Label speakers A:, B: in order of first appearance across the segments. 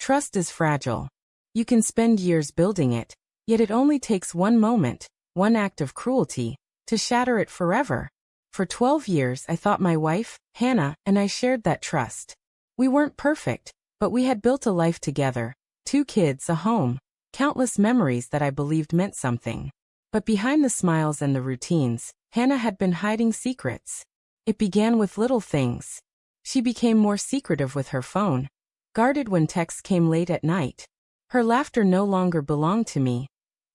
A: Trust is fragile. You can spend years building it, yet it only takes one moment, one act of cruelty, to shatter it forever. For 12 years I thought my wife, Hannah, and I shared that trust. We weren't perfect, but we had built a life together, 2 kids, a home, countless memories that I believed meant something. But behind the smiles and the routines, Hannah had been hiding secrets. It began with little things. She became more secretive with her phone, guarded when texts came late at night. Her laughter no longer belonged to me.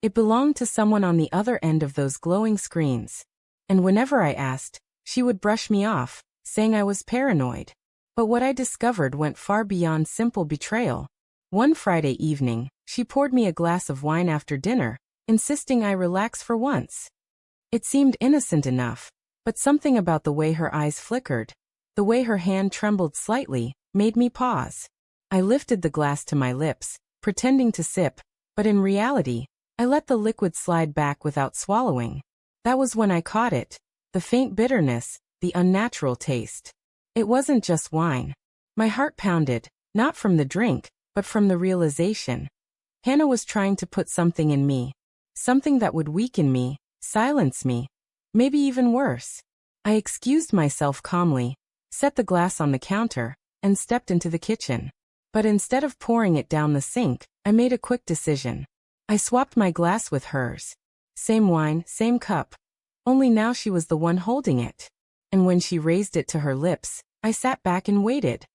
A: It belonged to someone on the other end of those glowing screens. And whenever I asked, she would brush me off, saying I was paranoid. But what I discovered went far beyond simple betrayal. One Friday evening, she poured me a glass of wine after dinner, insisting I relax for once. It seemed innocent enough, but something about the way her eyes flickered, the way her hand trembled slightly, made me pause. I lifted the glass to my lips, pretending to sip, but in reality, I let the liquid slide back without swallowing. That was when I caught it, the faint bitterness, the unnatural taste. It wasn't just wine. My heart pounded, not from the drink, but from the realization. Hannah was trying to put something in me. Something that would weaken me, silence me. Maybe even worse. I excused myself calmly, set the glass on the counter, and stepped into the kitchen. But instead of pouring it down the sink, I made a quick decision. I swapped my glass with hers. Same wine, same cup. Only now she was the one holding it. And when she raised it to her lips, I sat back and waited.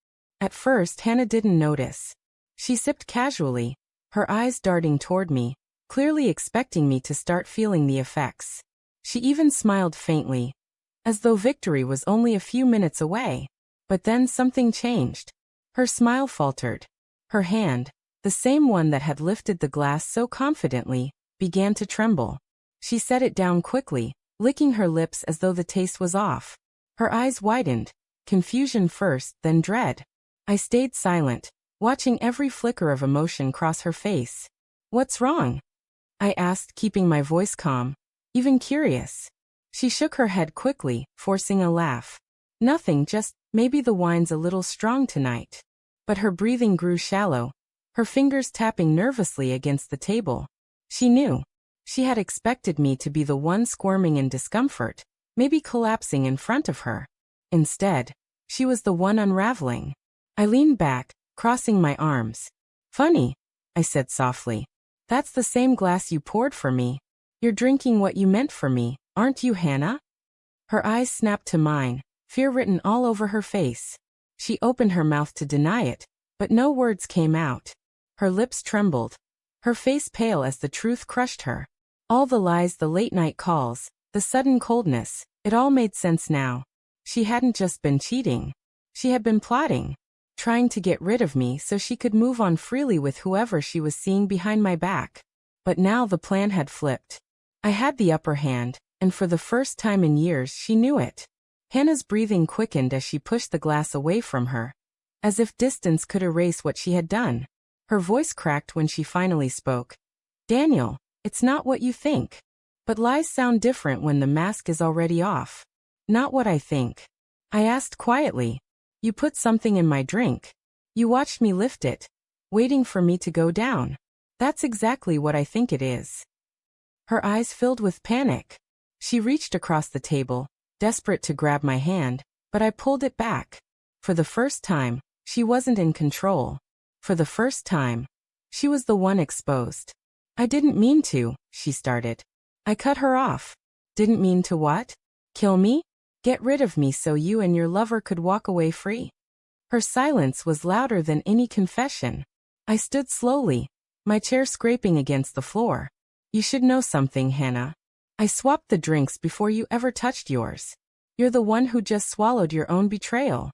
A: At first, Hannah didn't notice. She sipped casually, her eyes darting toward me, clearly expecting me to start feeling the effects. She even smiled faintly, as though victory was only a few minutes away. But then something changed. Her smile faltered. Her hand, the same one that had lifted the glass so confidently, began to tremble. She set it down quickly, licking her lips as though the taste was off. Her eyes widened, confusion first, then dread. I stayed silent, watching every flicker of emotion cross her face. "What's wrong?" I asked, keeping my voice calm, even curious. She shook her head quickly, forcing a laugh. "Nothing, just maybe the wine's a little strong tonight." But her breathing grew shallow, her fingers tapping nervously against the table. She knew. She had expected me to be the one squirming in discomfort, maybe collapsing in front of her. Instead, she was the one unraveling. I leaned back, crossing my arms. "Funny," I said softly. "That's the same glass you poured for me. You're drinking what you meant for me, aren't you, Hannah?" Her eyes snapped to mine, fear written all over her face. She opened her mouth to deny it, but no words came out. Her lips trembled, her face pale as the truth crushed her. All the lies, the late-night calls, the sudden coldness, it all made sense now. She hadn't just been cheating. She had been plotting, trying to get rid of me so she could move on freely with whoever she was seeing behind my back. But now the plan had flipped. I had the upper hand, and for the first time in years she knew it. Hannah's breathing quickened as she pushed the glass away from her, as if distance could erase what she had done. Her voice cracked when she finally spoke. "Daniel, it's not what you think. But lies sound different when the mask is already off." "Not what I think." I asked quietly. "You put something in my drink. You watched me lift it, waiting for me to go down. That's exactly what I think it is." Her eyes filled with panic. She reached across the table, desperate to grab my hand, but I pulled it back. For the first time, she wasn't in control. For the first time, she was the one exposed. "I didn't mean to," she started. I cut her off. "Didn't mean to what? Kill me? Get rid of me so you and your lover could walk away free?" Her silence was louder than any confession. I stood slowly, my chair scraping against the floor. "You should know something, Hannah. I swapped the drinks before you ever touched yours. You're the one who just swallowed your own betrayal."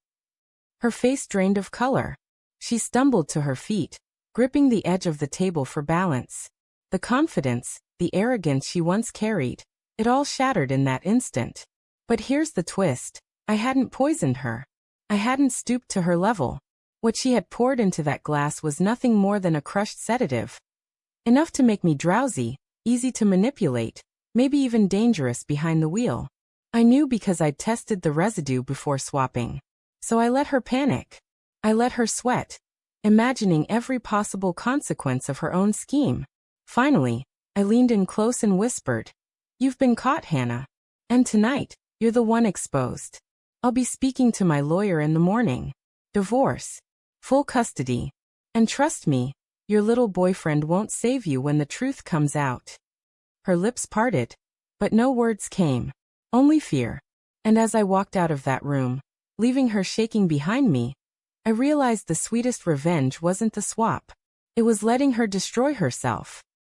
A: Her face drained of color. She stumbled to her feet, gripping the edge of the table for balance. The confidence, the arrogance she once carried, it all shattered in that instant. But here's the twist. I hadn't poisoned her. I hadn't stooped to her level. What she had poured into that glass was nothing more than a crushed sedative. Enough to make me drowsy, easy to manipulate, maybe even dangerous behind the wheel. I knew because I'd tested the residue before swapping. So I let her panic. I let her sweat. imagining every possible consequence of her own scheme. Finally, I leaned in close and whispered, "You've been caught, Hannah. And tonight, you're the one exposed. I'll be speaking to my lawyer in the morning. Divorce. Full custody. And trust me, your little boyfriend won't save you when the truth comes out." Her lips parted, but no words came. Only fear. And as I walked out of that room, leaving her shaking behind me, I realized the sweetest revenge wasn't the swap. It was letting her destroy herself.